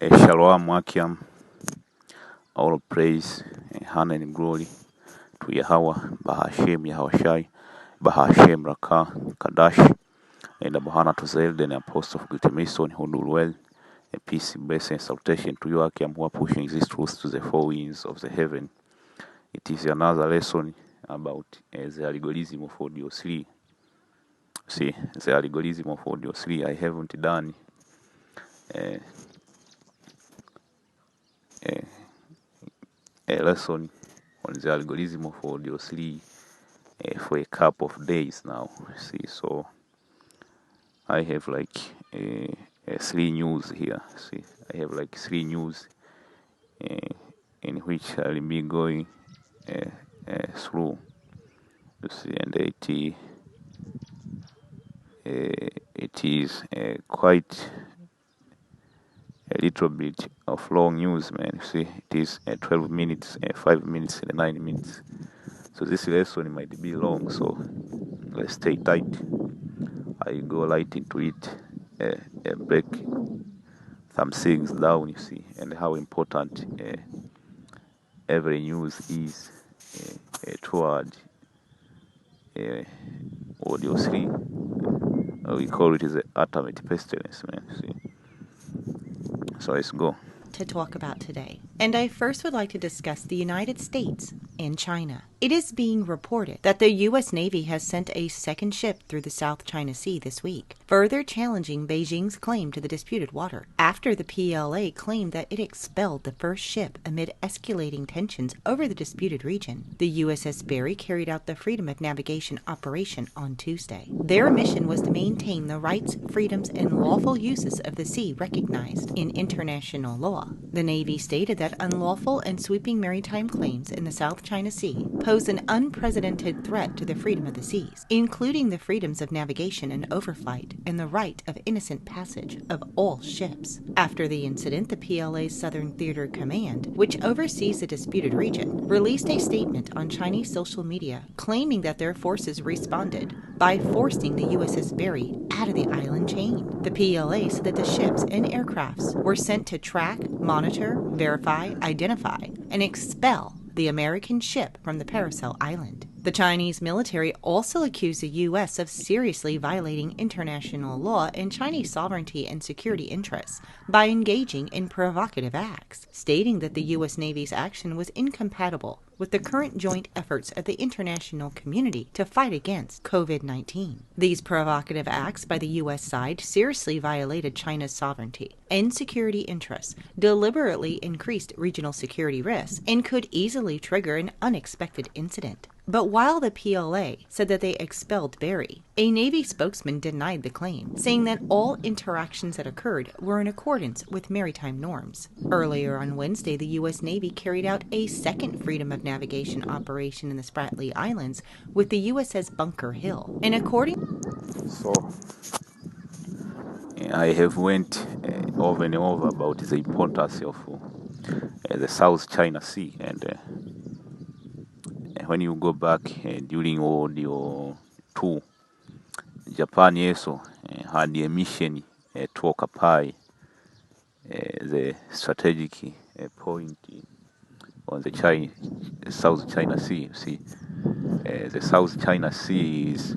Shalom Akim, all praise, honor and glory to Yahweh, Bahashem, Yahushai, Bahashem, Raka, Kadash, and the Bahana to Zelda and Apostle of Great Mason, who do well, and peace, blessing, and salutation to you, Akim, who are pushing this truth to the four winds of the heaven. It is another lesson about the algorithm of audio 3. See, the algorithm of audio 3, I haven't done a lesson on the algorithm of audio 3 for a couple of days now. See, so I have like 3 news here. See, I have like 3 news in which I'll be going through. You see, and it is quite a little bit of long news, man. You see, it is 12 minutes, 5 minutes, and 9 minutes. So this lesson might be long, so let's stay tight. I go right into it, break some things down, you see, and how important every news is toward audio 3. We call it the ultimate pestilence, man. See. So let's go. To talk about today. And I first would like to discuss the United States and China. It is being reported that the U.S. Navy has sent a second ship through the South China Sea this week, further challenging Beijing's claim to the disputed water, after the PLA claimed that it expelled the first ship amid escalating tensions over the disputed region. The USS Berry carried out the Freedom of Navigation operation on Tuesday. Their mission was to maintain the rights, freedoms, and lawful uses of the sea recognized in international law. The Navy stated that unlawful and sweeping maritime claims in the South China Sea pose an unprecedented threat to the freedom of the seas, including the freedoms of navigation and overflight and the right of innocent passage of all ships. After the incident, the PLA's Southern Theater Command, which oversees the disputed region, released a statement on Chinese social media claiming that their forces responded by forcing the USS Berry out of the island chain. The PLA said that the ships and aircrafts were sent to track, monitor, verify, identify, and expel the American ship from the Paracel Island. The Chinese military also accused the U.S. of seriously violating international law and Chinese sovereignty and security interests by engaging in provocative acts, stating that the U.S. Navy's action was incompatible with the current joint efforts of the international community to fight against COVID-19. These provocative acts by the U.S. side seriously violated China's sovereignty and security interests, deliberately increased regional security risks, and could easily trigger an unexpected incident. But while the PLA said that they expelled Berry, a Navy spokesman denied the claim, saying that all interactions that occurred were in accordance with maritime norms. Earlier on Wednesday, the U.S. Navy carried out a second Freedom of Navigation operation in the Spratly Islands with the USS Bunker Hill. And So I have went over and over about the importance of the South China Sea, and when you go back during World War II, Japan also had a mission to occupy the strategic point on the South China Sea. You see, the South China Sea is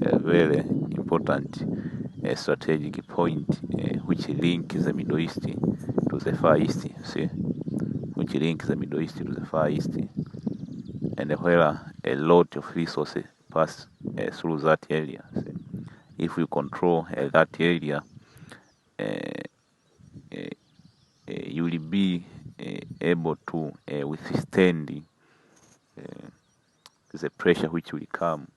a very important strategic point which links the Middle East to the Far East. You see, which links the Middle East to the Far East, and where a lot of resources pass through that area. See, if we control that area, you will be able to withstand the pressure which will come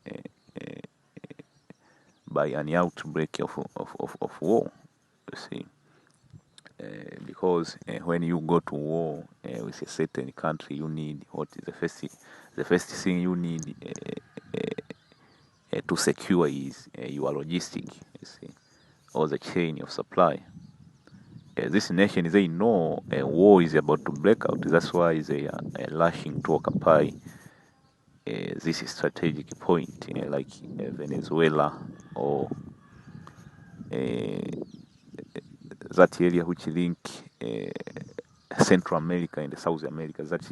by an outbreak of war. You see, because when you go to war with a certain country, you need what is the first thing you need to secure is your logistic, you see, or the chain of supply. This nation, they know war is about to break out. That's why they are rushing to occupy this strategic point, like Venezuela or that area which link Central America and South America. That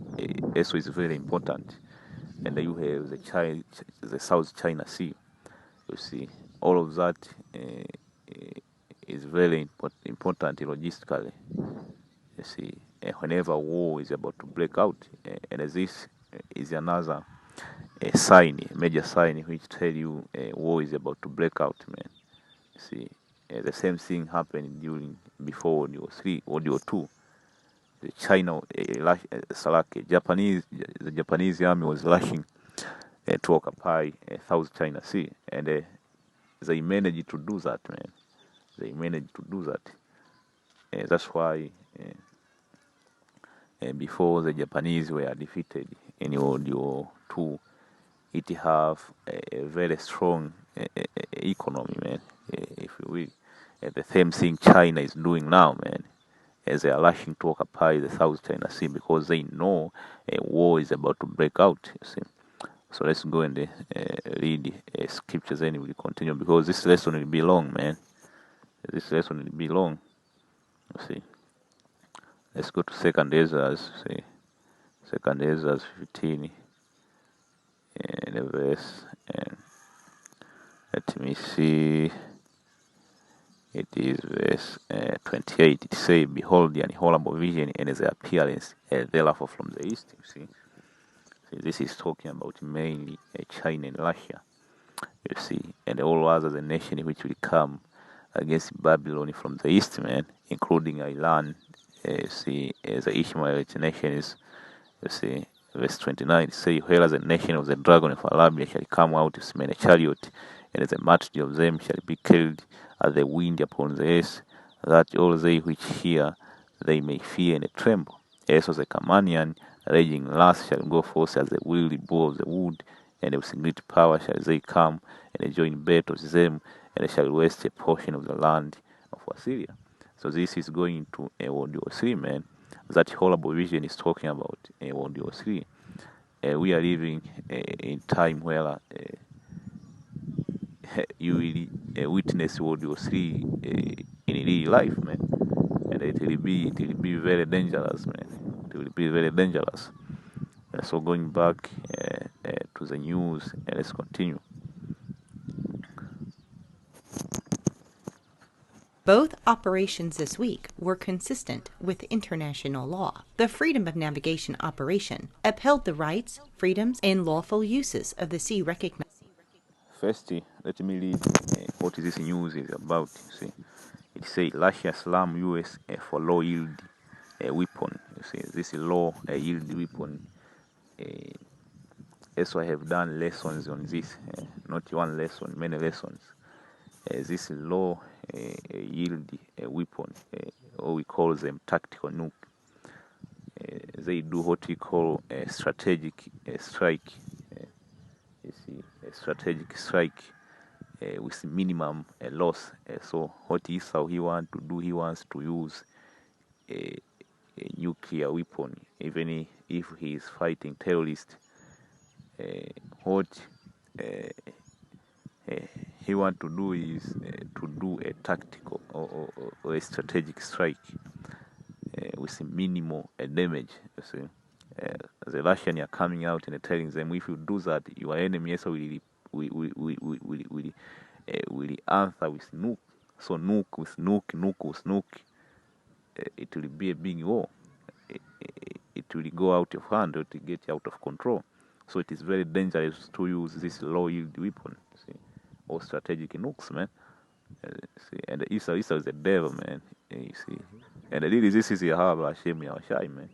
also is very important. And you have the South China Sea. You see, all of that is very important logistically. You see, whenever war is about to break out, and this is another major sign which tell you war is about to break out, man. You see, the same thing happened before World War III, World War II. The Japanese army was rushing to occupy South China Sea, and they managed to do that, man. They managed to do that. That's why before the Japanese were defeated in World War II, it have a very strong economy, man. If you will, the same thing China is doing now, man. As they are rushing to occupy the South China Sea because they know a war is about to break out. You see. So let's go and read scriptures, and we'll continue because this lesson will be long, man. This lesson will be long. You see. Let's go to Second Ezra. See, Second Ezra 15 and a verse. And let me see. It is verse 28. It says, "Behold, an horrible vision, and the appearance thereof from the east." You see. This is talking about mainly China and Russia, you see, and all other nations which will come against Babylon from the east, man, including Iran, you see, the Ishmaelite nations, you see, verse 29, say, "Whereas the nation of the dragon of Arabia shall come out with many chariot, and the multitude of them shall be killed as the wind upon the earth, that all they which hear, they may fear and tremble. Also the Camanian, raging wrath shall go forth as the wily bow of the wood, and with great power shall they come and join battle with them, and they shall waste a portion of the land of Assyria." So this is going to World War III, man. That horrible vision is talking about World War III. We are living in time where you will witness World War III in real life, man, and it will be very dangerous, man. It will be very dangerous. So going back to the news, let's continue. Both operations this week were consistent with international law. The Freedom of Navigation operation upheld the rights, freedoms, and lawful uses of the sea recognized. First, let me read what this news is about. See, it says Russia slam US for low yield weapon. You see, this low yield weapon. So I have done lessons on this, not one lesson, many lessons. This low yield weapon, or we call them tactical nuke. They do what we call a strategic strike. You see, a strategic strike with minimum loss. So what Esau he wants to do, he wants to use a nuclear weapon, even if he is fighting terrorists. What he wants to do is to do a tactical or a strategic strike with minimal damage. You see. The Russians are coming out and telling them, if you do that, your enemy also will answer with nuke. So nuke with nuke, it will be a big war. It will go out of hand, or to get out of control. So it is very dangerous to use this low yield weapon, see, or strategic nukes, man. See, and Esau is the devil, man. You see, and really this is Yahweh Hashem Yahushai, man.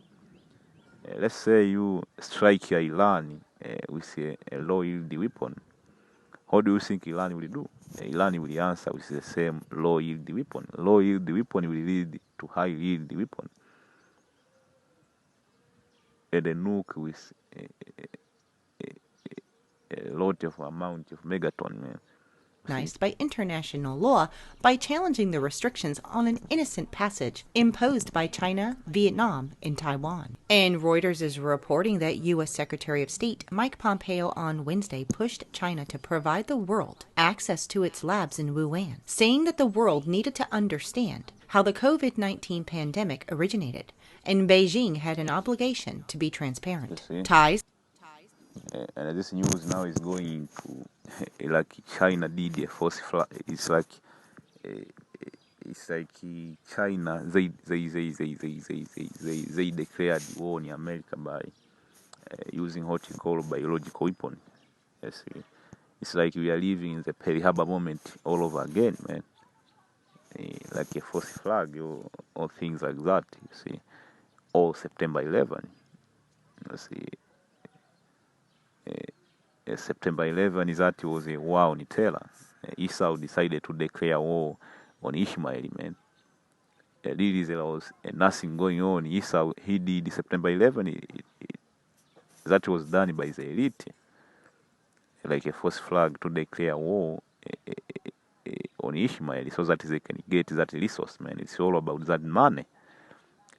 Let's say you strike Iran with a low yield weapon. How do you think Iran will do? Iran will answer with the same low yield weapon. Low yield weapon will lead to high yield weapon. And a nuke with a lot of amount of megaton, man. recognized by international law by challenging the restrictions on an innocent passage imposed by China, Vietnam, and Taiwan. And Reuters is reporting that U.S. Secretary of State Mike Pompeo on Wednesday pushed China to provide the world access to its labs in Wuhan, saying that the world needed to understand how the COVID-19 pandemic originated, and Beijing had an obligation to be transparent. Ties. And this news now is going to like China did a false flag. It's like China they declared war on America by using what you call biological weapon. Yes, it's like we are living in the Pearl Harbor moment all over again, man. Like a false flag or things like that. You see, or September 11. You see. September 11 is that was a war on terror. Esau decided to declare war on Ishmael, man. There was nothing going on. Esau, he did September 11. That was done by the elite, like a false flag to declare war on Ishmael so that they can get that resource, man. It's all about that money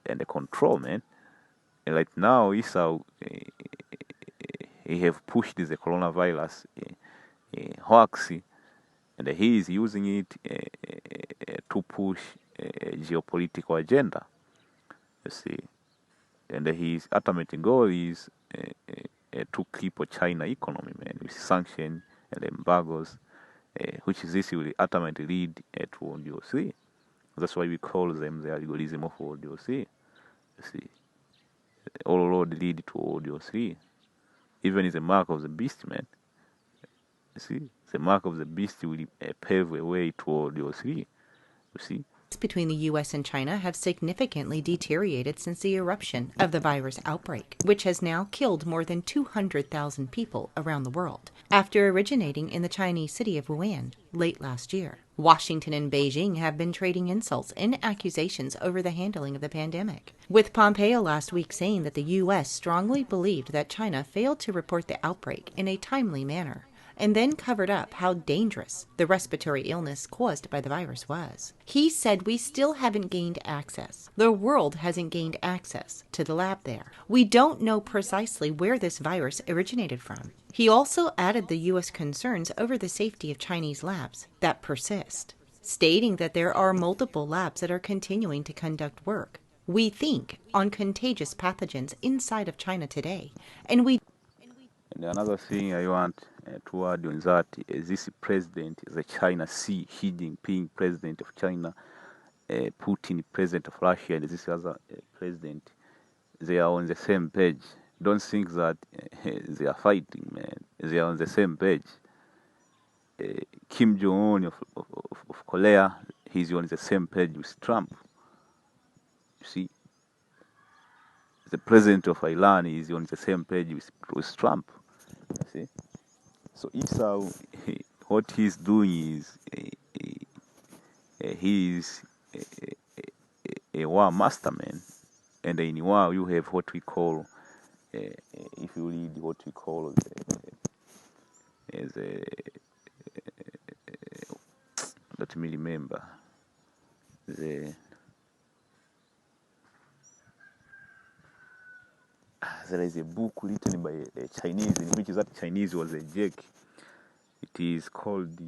and the control, man. And right now, Esau, he have pushed the coronavirus hoax, and he is using it to push a geopolitical agenda. You see, and his ultimate goal is to cripple China economy, man, with sanctions and embargoes, which this will ultimately lead to WW3. That's why we call them the algorithm of WW3. You see, all road lead to WW3. Even is the mark of the beast, man. You see, the mark of the beast will pave a way toward WW3. You see. Between the U.S. and China have significantly deteriorated since the eruption of the virus outbreak, which has now killed more than 200,000 people around the world, after originating in the Chinese city of Wuhan late last year. Washington and Beijing have been trading insults and accusations over the handling of the pandemic, with Pompeo last week saying that the U.S. strongly believed that China failed to report the outbreak in a timely manner, and then covered up how dangerous the respiratory illness caused by the virus was. He said, "We still haven't gained access. The world hasn't gained access to the lab there. We don't know precisely where this virus originated from." He also added the U.S. concerns over the safety of Chinese labs that persist, stating that there are multiple labs that are continuing to conduct work. "We think on contagious pathogens inside of China today, and we..." And another thing I want to add on that is this president, the China Xi Jinping, president of China, Putin, president of Russia, and this other president, they are on the same page. Don't think that they are fighting, man. They are on the same page. Kim Jong-un of Korea, he's on the same page with Trump. You see, the president of Iran is on the same page with Trump. You see, so Esau, what he's doing is he is a war master, man. And in war, you have what we call, if you read what we call let me remember, there is a book written by a Chinese, in which that Chinese was a Jake. It is called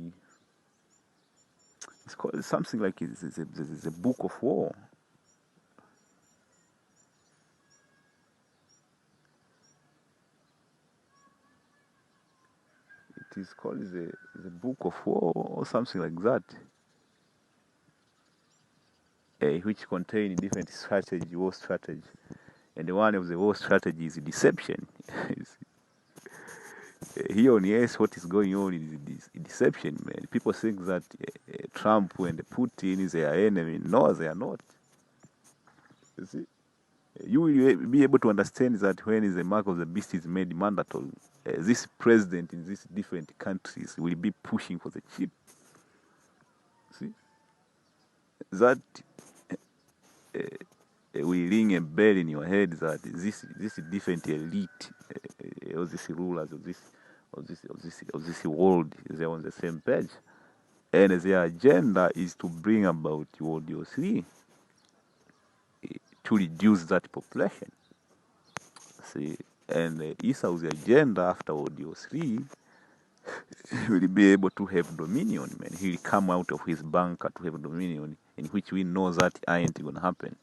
it's called something like it's a book of war. It is called the book of war or something like that, which contain different strategy, war strategy, and one of the war strategies is deception. Here on yes, what is going on is deception, man. People think that Trump and Putin is their enemy. No, they are not. You see, you will be able to understand that when the mark of the beast is made mandatory, this president in these different countries will be pushing for the chip. See, that will ring a bell in your head that this different elite, or these rulers of this world, they're on the same page. And their agenda is to bring about WW3 to reduce that population. See, and Esau's agenda after WW3 will be able to have dominion, man. He'll come out of his bunker to have dominion, in which we know that ain't gonna happen.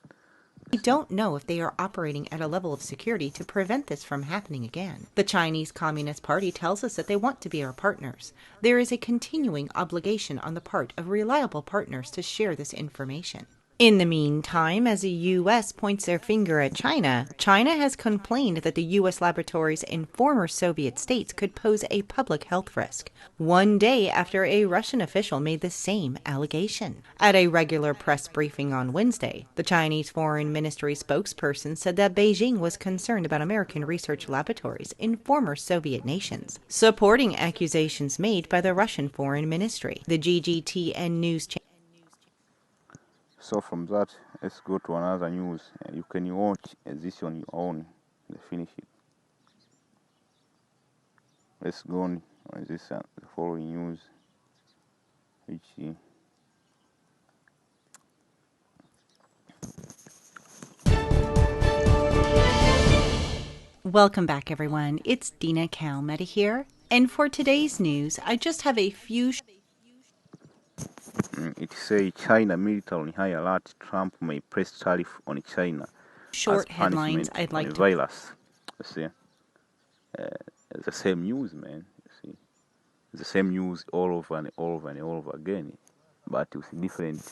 We don't know if they are operating at a level of security to prevent this from happening again. The Chinese Communist Party tells us that they want to be our partners. There is a continuing obligation on the part of reliable partners to share this information. In the meantime, as the U.S. points their finger at China, China has complained that the U.S. laboratories in former Soviet states could pose a public health risk, one day after a Russian official made the same allegation. At a regular press briefing on Wednesday, the Chinese Foreign Ministry spokesperson said that Beijing was concerned about American research laboratories in former Soviet nations, supporting accusations made by the Russian Foreign Ministry. The GGTN news channel. So from that, let's go to another news. You can watch this on your own. Finish it. Let's go on this the following news, which Welcome back, everyone. It's Dina Calmetta here, and for today's news, I just have a few. It says China military on high alert. Trump may press tariff on China Short as headlines punishment I'd like on to. virus. You see, it's the same news, man. You see, it's the same news all over and all over and all over again, but with different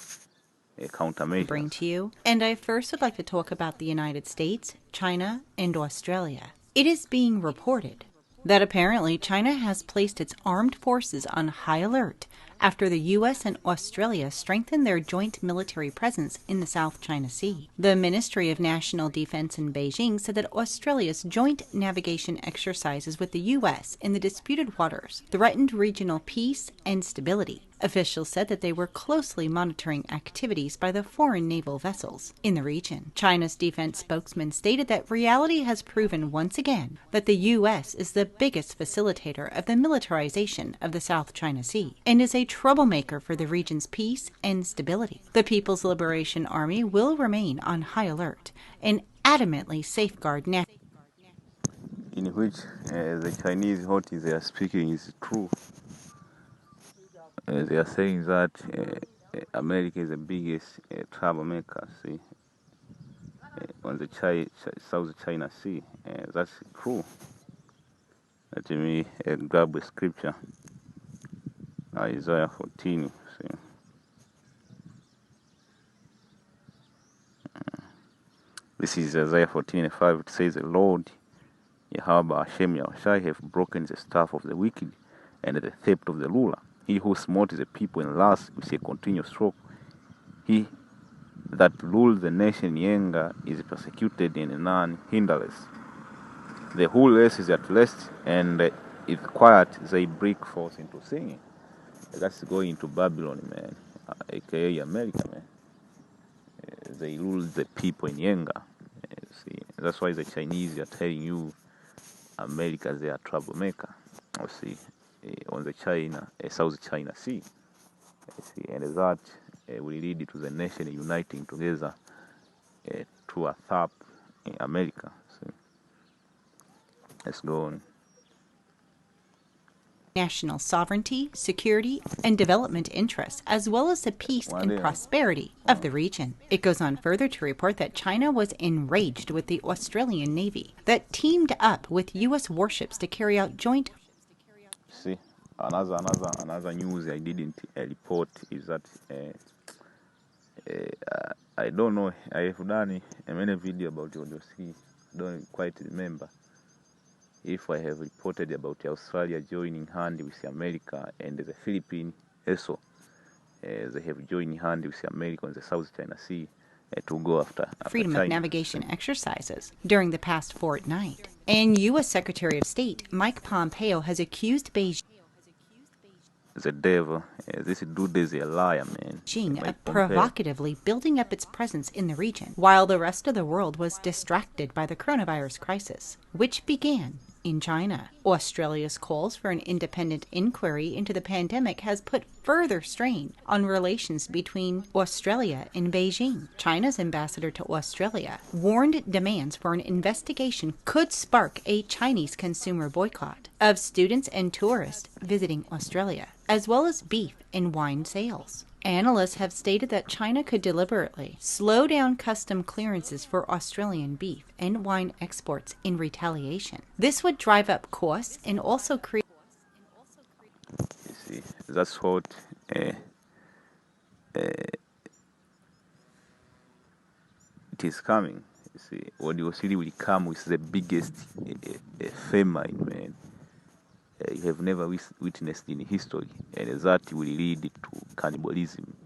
countermeasures. Bring to you, and I first would like to talk about the United States, China, and Australia. It is being reported that apparently China has placed its armed forces on high alert after the U.S. and Australia strengthened their joint military presence in the South China Sea. The Ministry of National Defense in Beijing said that Australia's joint navigation exercises with the U.S. in the disputed waters threatened regional peace and stability. Officials said that they were closely monitoring activities by the foreign naval vessels in the region. China's defense spokesman stated that reality has proven once again that the U.S. is the biggest facilitator of the militarization of the South China Sea and is a troublemaker for the region's peace and stability. The People's Liberation Army will remain on high alert and adamantly safeguard national. In which the Chinese what they are speaking is true. They are saying that America is the biggest troublemaker, see, on the South China Sea. That's true. Let me grab a scripture. Isaiah 14. See. This is Isaiah 14:5. It says, "The Lord, Yahweh Hashem Yahushai, have broken the staff of the wicked and the theft of the ruler. He who smote the people in lust with a continuous stroke. He that rules the nation in anger is persecuted and none hinderless. The whole race is at rest, and if quiet, they break forth into singing." That's going into Babylon, man, aka America, man. They rule the people in anger. See, that's why the Chinese are telling you America they are troublemaker. See, on the South China Sea. See, and that will lead to the nation uniting together to attack America. See. Let's go on. National sovereignty, security, and development interests, as well as the peace and prosperity of the region. It goes on further to report that China was enraged with the Australian Navy that teamed up with U.S. warships to carry out joint. See, another news I didn't report is that I don't know. I have done a many video about WW3. Don't quite remember if I have reported about Australia joining hand with America and the Philippines also. They have joined hand with America on the South China Sea to go after freedom China. Of navigation exercises during the past fortnight. And U.S. Secretary of State Mike Pompeo has accused Beijing the devil. This dude is a liar, man. Of provocatively building up its presence in the region, while the rest of the world was distracted by the coronavirus crisis, which began in China. Australia's calls for an independent inquiry into the pandemic has put further strain on relations between Australia and Beijing. China's ambassador to Australia warned demands for an investigation could spark a Chinese consumer boycott of students and tourists visiting Australia, as well as beef and wine sales. Analysts have stated that China could deliberately slow down custom clearances for Australian beef and wine exports in retaliation. This would drive up costs and also create. You see, that's what it is coming. You see, WW3 will come with the biggest famine, man. You have never witnessed in history, and that will lead to cannibalism,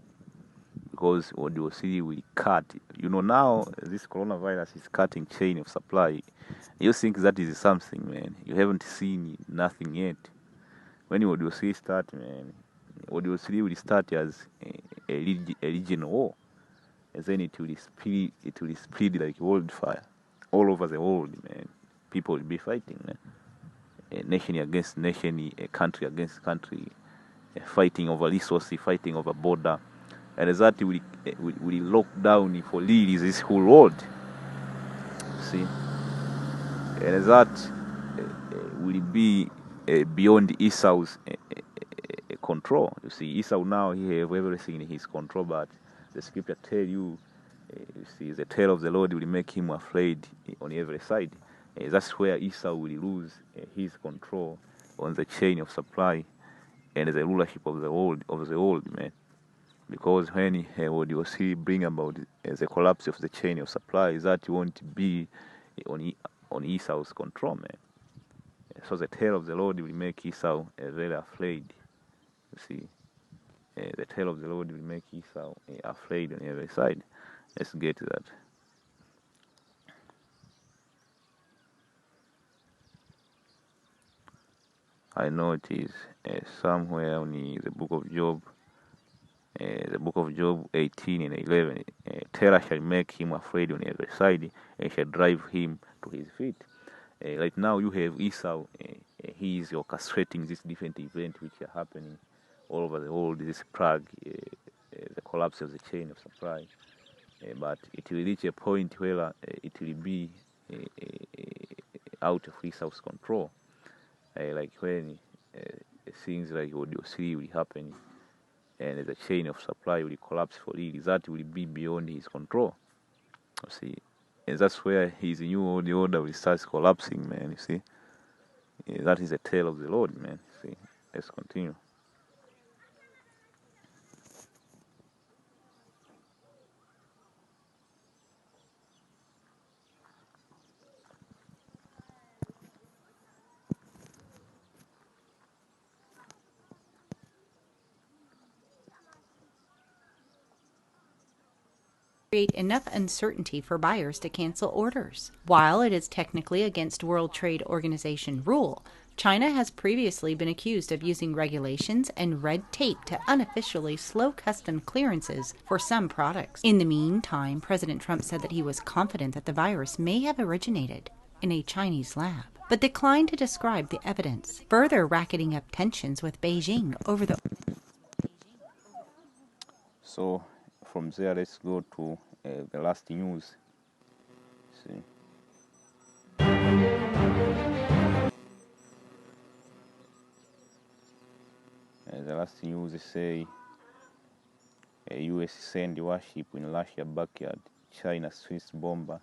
because WW3 will cut. You know, now this coronavirus is cutting chain of supply. You think that is something, man? You haven't seen nothing yet. When WW3 start, man, WW3 will start as a regional war, and then it will spread like wildfire all over the world, man. People will be fighting, man. Nation against nation, a country against country, fighting over resources, fighting over border, and that will lock down for really this whole world. See, and that will be beyond Esau's control. You see, Esau now he have everything in his control, but the scripture tell you, you see, the terror of the Lord will make him afraid on every side. That's where Esau will lose his control on the chain of supply and the rulership of the world, man. Because when you see bring about the collapse of the chain of supply, that won't be on Esau's control, man. So the terror of the Lord will make Esau very afraid. You see, the terror of the Lord will make Esau afraid on every side. Let's get to that. I know it is somewhere in the book of Job, 18 and 11. Terror shall make him afraid on every side, and shall drive him to his feet. Right now you have Esau. He is orchestrating these different events which are happening all over the world. This plague, the collapse of the chain of supply. But it will reach a point where it will be out of Esau's control. Like when things like WW3 will happen and the chain of supply will collapse for real, that will be beyond his control. You see, and that's where his new order will start collapsing, man. You see, that is the tale of the Lord, man. You see, let's continue. Create enough uncertainty for buyers to cancel orders. While it is technically against World Trade Organization rule, China has previously been accused of using regulations and red tape to unofficially slow custom clearances for some products. In the meantime, President Trump said that he was confident that the virus may have originated in a Chinese lab, but declined to describe the evidence, further racketing up tensions with Beijing over the. So from there, let's go to the last news. See. The last news say U.S. send warship in Russia backyard. China Swiss bomber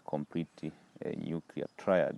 complete nuclear triad.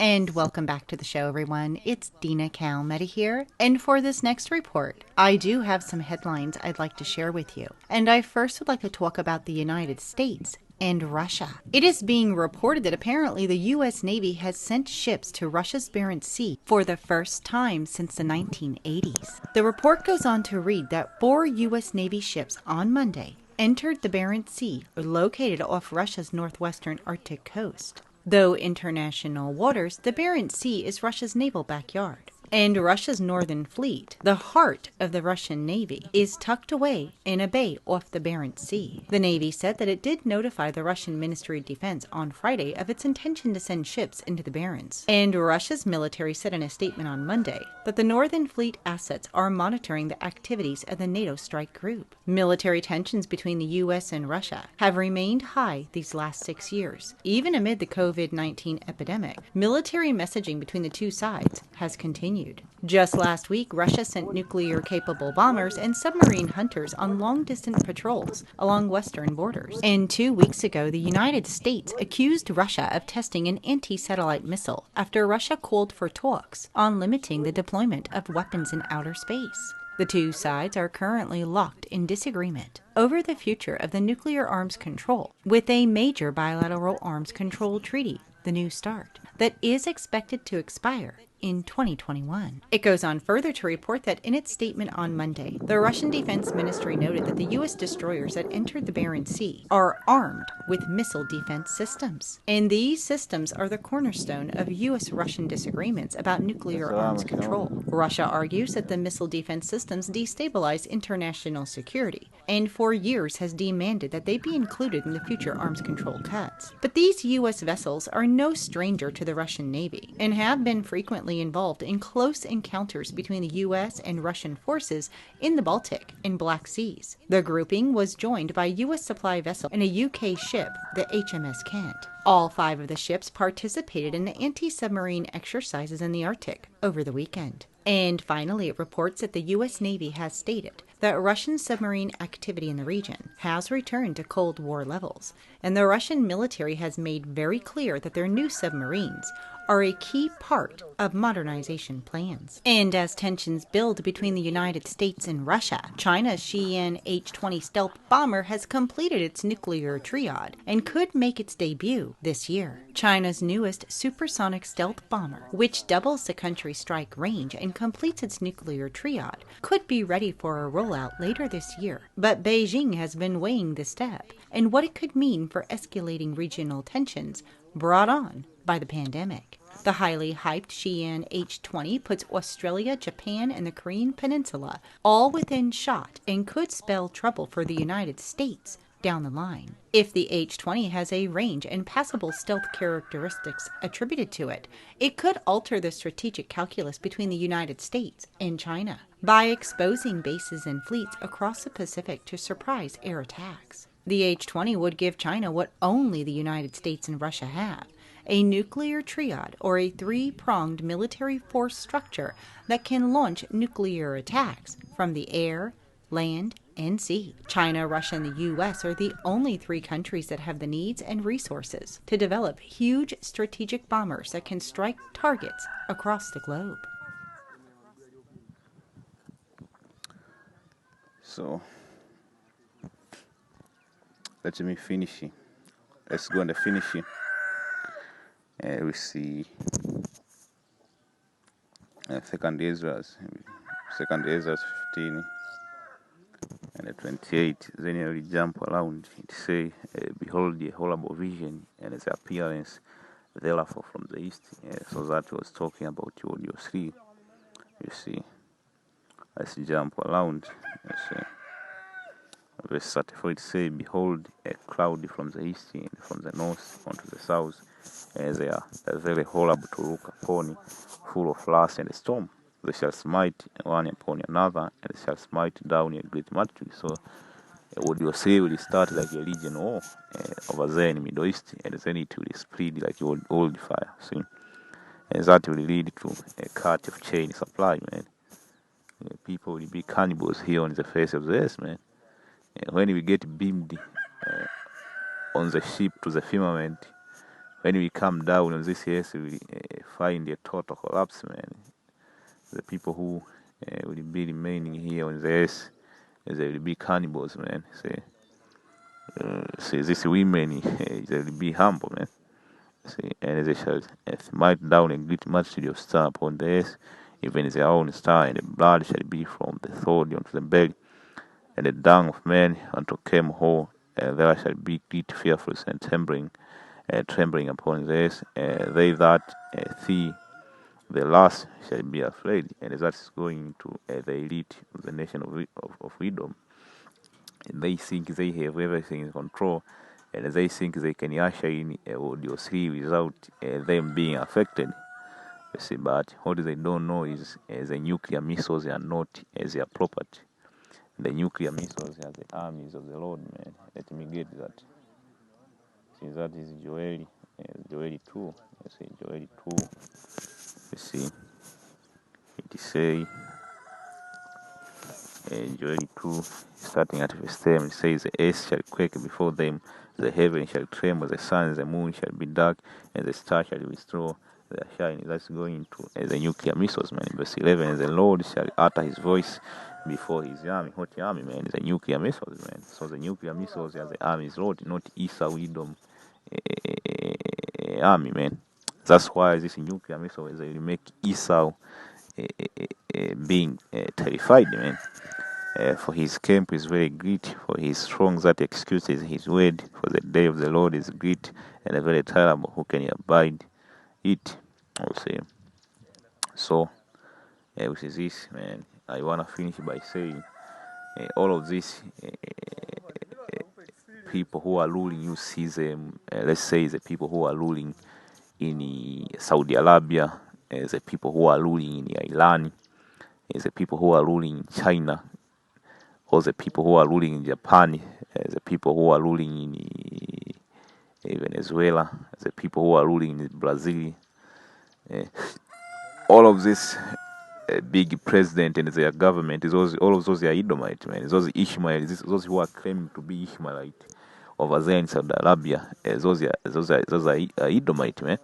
And welcome back to the show, everyone. It's Dina Calmetta here. And for this next report, I do have some headlines I'd like to share with you. And I first would like to talk about the United States and Russia. It is being reported that apparently the U.S. Navy has sent ships to Russia's Barents Sea for the first time since the 1980s. The report goes on to read that 4 U.S. Navy ships on Monday entered the Barents Sea, located off Russia's northwestern Arctic coast. Though international waters, the Barents Sea is Russia's naval backyard. And Russia's Northern Fleet, the heart of the Russian Navy, is tucked away in a bay off the Barents Sea. The Navy said that it did notify the Russian Ministry of Defense on Friday of its intention to send ships into the Barents. And Russia's military said in a statement on Monday that the Northern Fleet assets are monitoring the activities of the NATO strike group. Military tensions between the U.S. and Russia have remained high these last 6 years. Even amid the COVID-19 epidemic, military messaging between the two sides has continued. Just last week, Russia sent nuclear-capable bombers and submarine hunters on long-distance patrols along western borders. And 2 weeks ago, the United States accused Russia of testing an anti-satellite missile after Russia called for talks on limiting the deployment of weapons in outer space. The two sides are currently locked in disagreement over the future of the nuclear arms control, with a major bilateral arms control treaty, the New START, that is expected to expire in 2021. It goes on further to report that in its statement on Monday, the Russian Defense Ministry noted that the U.S. destroyers that entered the Barents Sea are armed with missile defense systems. And these systems are the cornerstone of U.S.-Russian disagreements about nuclear arms control. Russia argues that the missile defense systems destabilize international security, and for years has demanded that they be included in the future arms control cuts. But these U.S. vessels are no stranger to the Russian Navy, and have been frequently involved in close encounters between the U.S. and Russian forces in the Baltic and Black Seas. The grouping was joined by a U.S. supply vessel and a U.K. ship, the HMS Kent. All 5 of the ships participated in the anti-submarine exercises in the Arctic over the weekend. And finally, it reports that the U.S. Navy has stated that Russian submarine activity in the region has returned to Cold War levels, and the Russian military has made very clear that their new submarines are a key part of modernization plans. And as tensions build between the United States and Russia, China's Xi'an H-20 stealth bomber has completed its nuclear triad and could make its debut this year. China's newest supersonic stealth bomber, which doubles the country's strike range and completes its nuclear triad, could be ready for a rollout later this year. But Beijing has been weighing the step and what it could mean for escalating regional tensions brought on by the pandemic. The highly hyped Xi'an H-20 puts Australia, Japan, and the Korean Peninsula all within shot and could spell trouble for the United States down the line. If the H-20 has a range and passable stealth characteristics attributed to it, it could alter the strategic calculus between the United States and China by exposing bases and fleets across the Pacific to surprise air attacks. The H-20 would give China what only the United States and Russia have: a nuclear triad, or a 3-pronged military force structure that can launch nuclear attacks from the air, land, and sea. China, Russia, and the U.S. are the only 3 countries that have the needs and resources to develop huge strategic bombers that can strike targets across the globe. So let me finish. Let's go on the finish. We see second Ezra 15 and 28. Then you will jump around. It say, "Behold the horrible vision and its appearance therefore from the east." So that was talking about WW3. You see, let's jump around. Verse 34, it say, "Behold a cloud from the east and from the north unto the south. They are very horrible to look upon, full of wrath and storm. They shall smite one upon another, and they shall smite down a great multitude." So what you say will start like a region war over there in the Middle East, and then it will spread like old fire. See? And that will lead to a cut of chain supply, man. People will be cannibals here on the face of the earth, man. When we get beamed on the ship to the firmament, when we come down on this earth, we find a total collapse, man. The people who will be remaining here on the earth, they will be cannibals, man. See, these women, they will be humble, man. See, and they shall smite down a great multitude of stars upon the earth, even their own star, and the blood shall be from the throat unto the belly, and the dung of men unto came whole, and there shall be great fearfulness and trembling upon the earth. They that see the last shall be afraid, and that's going to the elite of the nation of Edom. They think they have everything in control, and they think they can usher in WW3 without them being affected. You see, but what they don't know is the nuclear missiles are not their property. The nuclear missiles are the armies of the Lord, man. Let me get that. See, that is Joel 2. You see, Joel 2. You see, it say Joel 2, starting at verse 10, it says, the earth shall quake before them, the heaven shall tremble, the sun and the moon shall be dark, and the stars shall withdraw their shine. That's going to the nuclear missiles, man. Verse 11, the Lord shall utter his voice before his army. What army, man? The nuclear missiles, man. So the nuclear missiles are the army's Lord, not Esau, Edom army, man. That's why this nuclear missile is will make Esau being terrified, man. For his camp is very great, for his strong that excuses his word, for the day of the Lord is great and very terrible. Who can abide it? I'll say. So, which is this, man. I wanna finish by saying all of these people who are ruling, you see them. Let's say the people who are ruling in Saudi Arabia, the people who are ruling in Iran, the people who are ruling in China, or the people who are ruling in Japan, the people who are ruling in Venezuela, the people who are ruling in Brazil, all of this big president and their government is all of those are Edomite, man. Those Ishmaelites, those who are claiming to be Ishmaelite over there in Saudi Arabia, those are Edomite, man.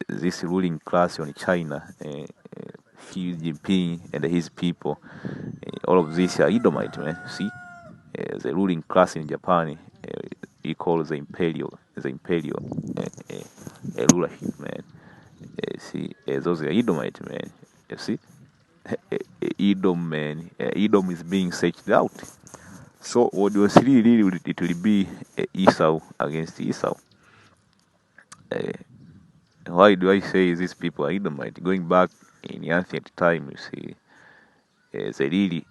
This ruling class on China, Xi Jinping and his people, all of these are Edomite, man. See, the ruling class in Japan, he calls the imperial rulership, man. See, those are Edomite, man. You see, Edom, man. Edom is being searched out. So what you see really, it will be Esau against Esau. Why do I say these people are Edomite? Going back in ancient time, you see, the really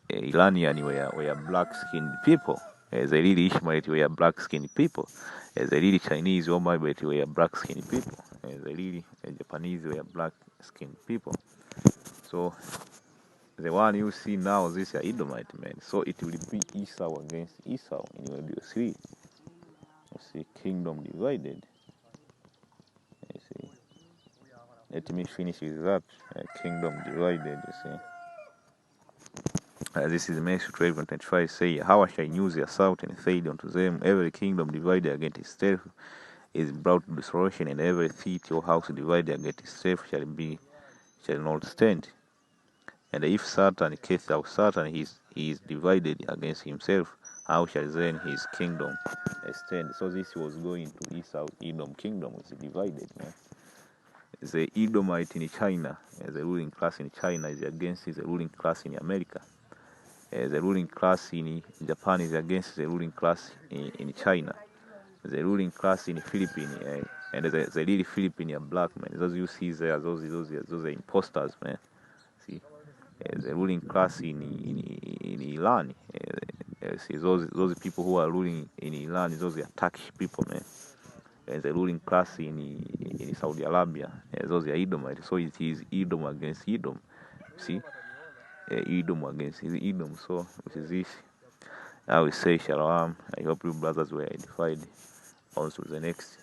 Iranian were black-skinned people. The really Ishmaelite were black-skinned people. The really Chinese were black-skinned people. The really Japanese were black-skinned people. So the one you see now, this is Edomite, man. So it will be Esau against Esau in WW3. You see, kingdom divided. You see. Let me finish with that. Kingdom divided, you see. This is Matthew 12 and 25. Say, how shall I use their salt and said unto them, every kingdom divided against itself is brought to destruction, and every city or house divided against itself shall not stand. And if Satan cast out Satan, he is divided against himself. How shall then his kingdom stand? So this was going to Esau, Edom kingdom was divided, man. The Edomite in China, the ruling class in China, is against the ruling class in America. The ruling class in Japan is against the ruling class in China. The ruling class in Philippines, and the really Philippines are black, man. Those you see there, those are imposters, man. See, the ruling class in Iran, see those people who are ruling in Iran, those are Turkish people, man. The ruling class in Saudi Arabia, those are Edomite. So it is Edom against Edom. See, Edom against Edom. So which is this? I will say shalom. I hope you brothers were edified. On to the next.